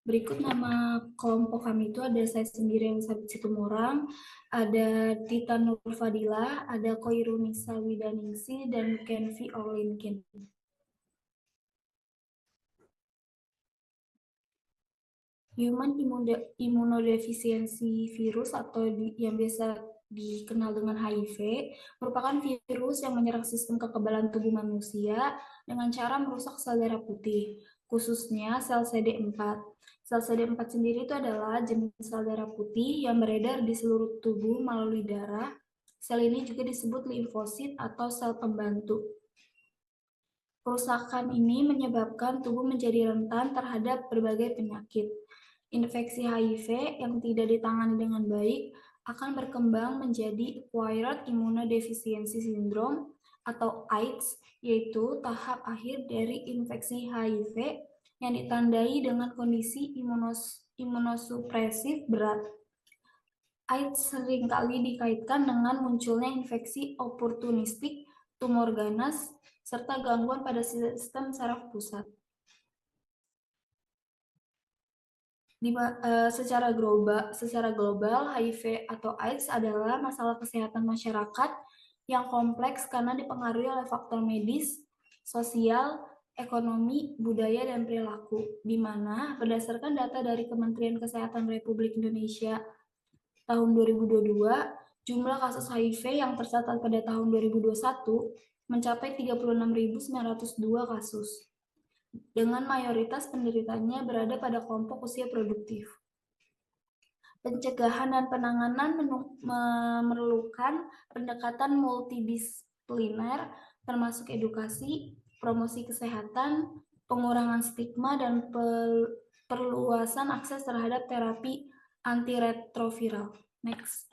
Berikut nama kelompok kami itu ada saya sendiri yang Situmorang, ada Tita Nurfadila, ada Koirunisa Widaningsi, dan Kenvi Orlinkin. Human immunodeficiency virus atau yang biasa dikenal dengan HIV merupakan virus yang menyerang sistem kekebalan tubuh manusia dengan cara merusak sel darah putih, khususnya sel CD4. Sel CD4 sendiri itu adalah jenis sel darah putih yang beredar di seluruh tubuh melalui darah. Sel ini juga disebut limfosit atau sel pembantu. Kerusakan ini menyebabkan tubuh menjadi rentan terhadap berbagai penyakit. Infeksi HIV yang tidak ditangani dengan baik akan berkembang menjadi Acquired Immunodeficiency Syndrome atau AIDS, yaitu tahap akhir dari infeksi HIV yang ditandai dengan kondisi imunosupresif berat. AIDS seringkali dikaitkan dengan munculnya infeksi oportunistik, tumor ganas, serta gangguan pada sistem saraf pusat. Secara global, HIV atau AIDS adalah masalah kesehatan masyarakat yang kompleks karena dipengaruhi oleh faktor medis, sosial, ekonomi, budaya, dan perilaku, di mana berdasarkan data dari Kementerian Kesehatan Republik Indonesia tahun 2022, jumlah kasus HIV yang tercatat pada tahun 2021 mencapai 36.902 kasus, dengan mayoritas penderitanya berada pada kelompok usia produktif. Pencegahan dan penanganan memerlukan pendekatan multidisipliner, termasuk edukasi, promosi kesehatan, pengurangan stigma, dan perluasan akses terhadap terapi antiretroviral. Next.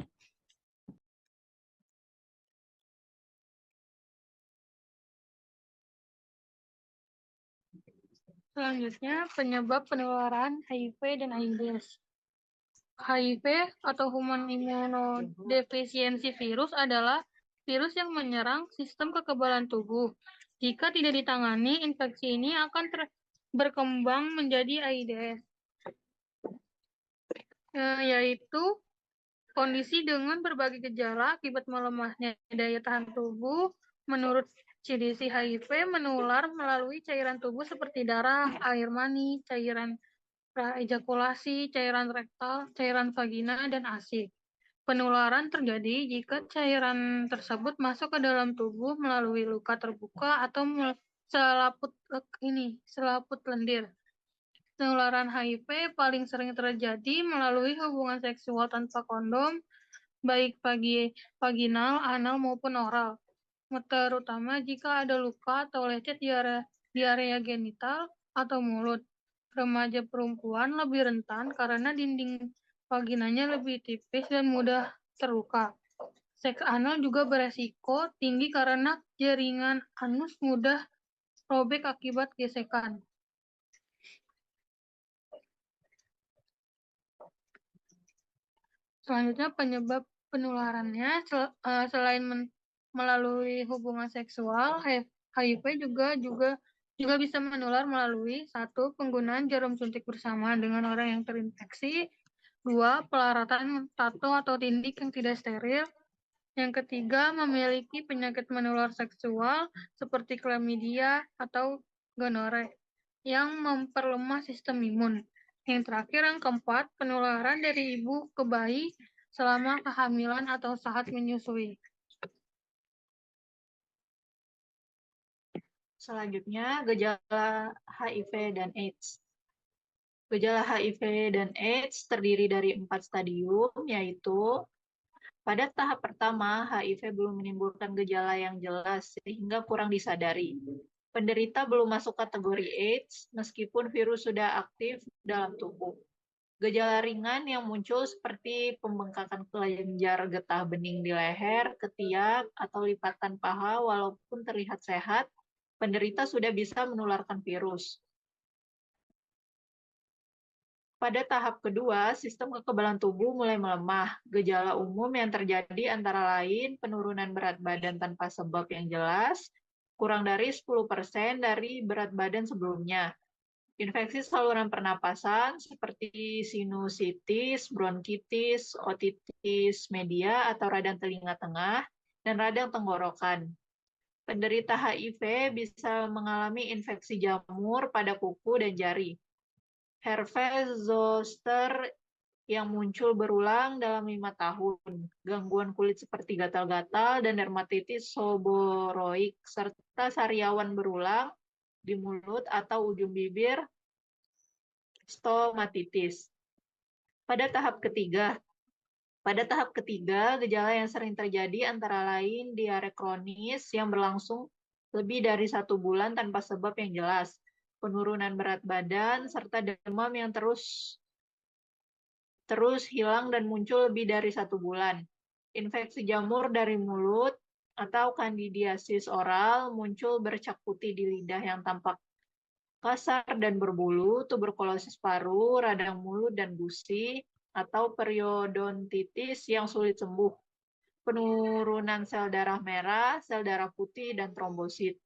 Selanjutnya, penyebab penularan HIV dan AIDS. HIV atau Human Immunodeficiency Virus adalah virus yang menyerang sistem kekebalan tubuh. Jika tidak ditangani, infeksi ini akan berkembang menjadi AIDS, yaitu kondisi dengan berbagai gejala akibat melemahnya daya tahan tubuh. Menurut CDC, HIV menular melalui cairan tubuh seperti darah, air mani, cairan ejakulasi, cairan rektal, cairan vagina, dan ASI. Penularan terjadi jika cairan tersebut masuk ke dalam tubuh melalui luka terbuka atau selaput lendir. Penularan HIV paling sering terjadi melalui hubungan seksual tanpa kondom, baik vaginal, anal, maupun oral, terutama jika ada luka atau lecet di area genital atau mulut. Remaja perempuan lebih rentan karena dinding vaginanya lebih tipis dan mudah terluka. Seks anal juga beresiko tinggi karena jaringan anus mudah robek akibat gesekan. Selanjutnya, penyebab penularannya selain melalui hubungan seksual, HIV juga bisa menular melalui 1. Penggunaan jarum suntik bersama dengan orang yang terinfeksi, 2. Pelaratan tato atau tindik yang tidak steril, yang ketiga memiliki penyakit menular seksual seperti chlamydia atau gonore yang memperlemah sistem imun. Yang terakhir, yang keempat, penularan dari ibu ke bayi selama kehamilan atau saat menyusui. Selanjutnya, gejala HIV dan AIDS. Gejala HIV dan AIDS terdiri dari 4 stadium, yaitu pada tahap pertama, HIV belum menimbulkan gejala yang jelas sehingga kurang disadari. Penderita belum masuk kategori AIDS meskipun virus sudah aktif dalam tubuh. Gejala ringan yang muncul seperti pembengkakan kelenjar getah bening di leher, ketiak, atau lipatan paha walaupun terlihat sehat, penderita sudah bisa menularkan virus. Pada tahap kedua, sistem kekebalan tubuh mulai melemah. Gejala umum yang terjadi antara lain penurunan berat badan tanpa sebab yang jelas, kurang dari 10% dari berat badan sebelumnya. Infeksi saluran pernapasan seperti sinusitis, bronkitis, otitis media atau radang telinga tengah, dan radang tenggorokan. Penderita HIV bisa mengalami infeksi jamur pada kuku dan jari. Herpes zoster yang muncul berulang dalam 5 tahun, gangguan kulit seperti gatal-gatal dan dermatitis seborrhoik, serta sariawan berulang di mulut atau ujung bibir, stomatitis. Pada tahap ketiga, gejala yang sering terjadi antara lain diare kronis yang berlangsung lebih dari 1 bulan tanpa sebab yang jelas, penurunan berat badan, serta demam yang terus hilang dan muncul lebih dari 1 bulan. Infeksi jamur dari mulut atau kandidiasis oral muncul bercak putih di lidah yang tampak kasar dan berbulu, tuberkulosis paru, radang mulut dan gusi, atau periodontitis yang sulit sembuh, penurunan sel darah merah, sel darah putih, dan trombosit.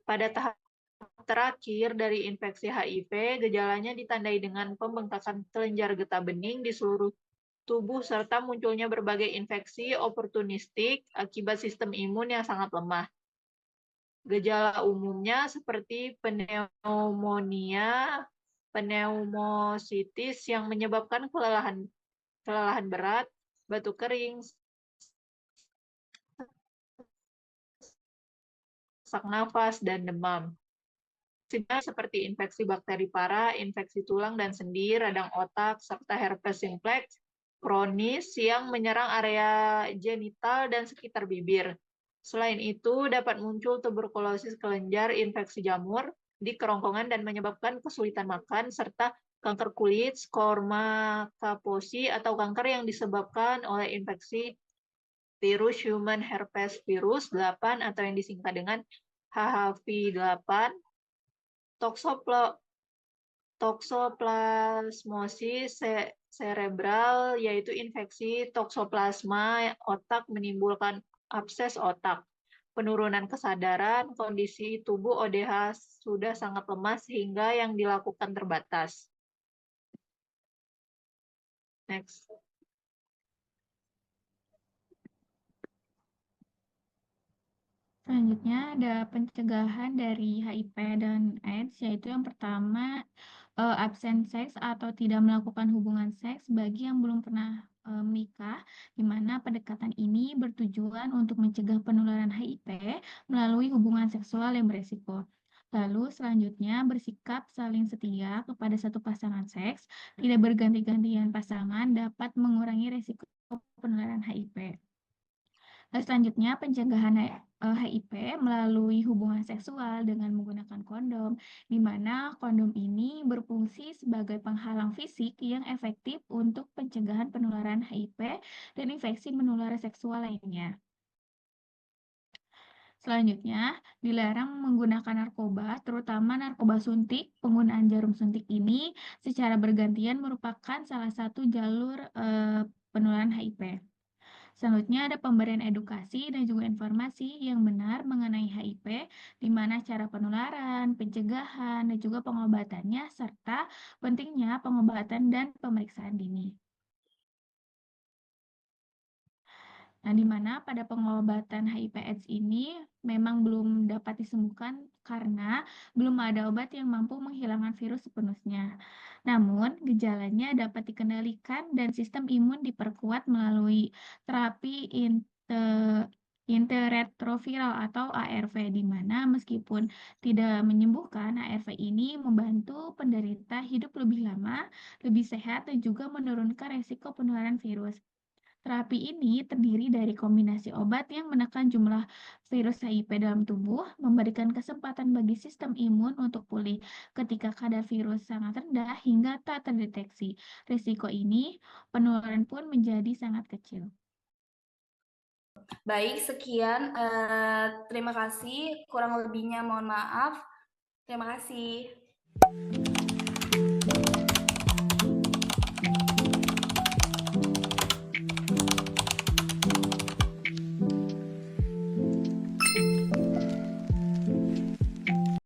Pada tahap terakhir dari infeksi HIV, gejalanya ditandai dengan pembengkakan kelenjar getah bening di seluruh tubuh serta munculnya berbagai infeksi oportunistik akibat sistem imun yang sangat lemah. Gejala umumnya seperti pneumonia, pneumositis yang menyebabkan kelelahan berat, batuk kering, sesak nafas, dan demam. Seperti infeksi bakteri parah, infeksi tulang dan sendi, radang otak, serta herpes simplex kronis yang menyerang area genital dan sekitar bibir. Selain itu, dapat muncul tuberkulosis kelenjar, infeksi jamur di kerongkongan dan menyebabkan kesulitan makan, serta kanker kulit, skorma kaposi, atau kanker yang disebabkan oleh infeksi virus human herpes virus 8 atau yang disingkat dengan HHV8, toksoplasmosis cerebral, yaitu infeksi toksoplasma otak menimbulkan abses otak, penurunan kesadaran, kondisi tubuh ODH sudah sangat lemah sehingga yang dilakukan terbatas. Next. Selanjutnya ada pencegahan dari HIV dan AIDS, yaitu yang pertama absen seks atau tidak melakukan hubungan seks bagi yang belum pernah menikah, di mana pendekatan ini bertujuan untuk mencegah penularan HIV melalui hubungan seksual yang beresiko. Lalu selanjutnya bersikap saling setia kepada satu pasangan seks, tidak berganti-gantian pasangan dapat mengurangi resiko penularan HIV. Selanjutnya, pencegahan HIV melalui hubungan seksual dengan menggunakan kondom, di mana kondom ini berfungsi sebagai penghalang fisik yang efektif untuk pencegahan penularan HIV dan infeksi menular seksual lainnya. Selanjutnya, dilarang menggunakan narkoba, terutama narkoba suntik. Penggunaan jarum suntik ini secara bergantian merupakan salah satu jalur penularan HIV. Selanjutnya ada pemberian edukasi dan juga informasi yang benar mengenai HIV, di mana cara penularan, pencegahan, dan juga pengobatannya, serta pentingnya pengobatan dan pemeriksaan dini. Nah, di mana pada pengobatan HIV/AIDS ini memang belum dapat disembuhkan karena belum ada obat yang mampu menghilangkan virus sepenuhnya. Namun, gejalanya dapat dikendalikan dan sistem imun diperkuat melalui terapi interretroviral atau ARV, di mana meskipun tidak menyembuhkan, ARV ini membantu penderita hidup lebih lama, lebih sehat, dan juga menurunkan resiko penularan virus. Terapi ini terdiri dari kombinasi obat yang menekan jumlah virus HIV dalam tubuh, memberikan kesempatan bagi sistem imun untuk pulih ketika kadar virus sangat rendah hingga tak terdeteksi. Risiko ini, penularan pun menjadi sangat kecil. Baik, sekian. Terima kasih. Kurang lebihnya mohon maaf. Terima kasih.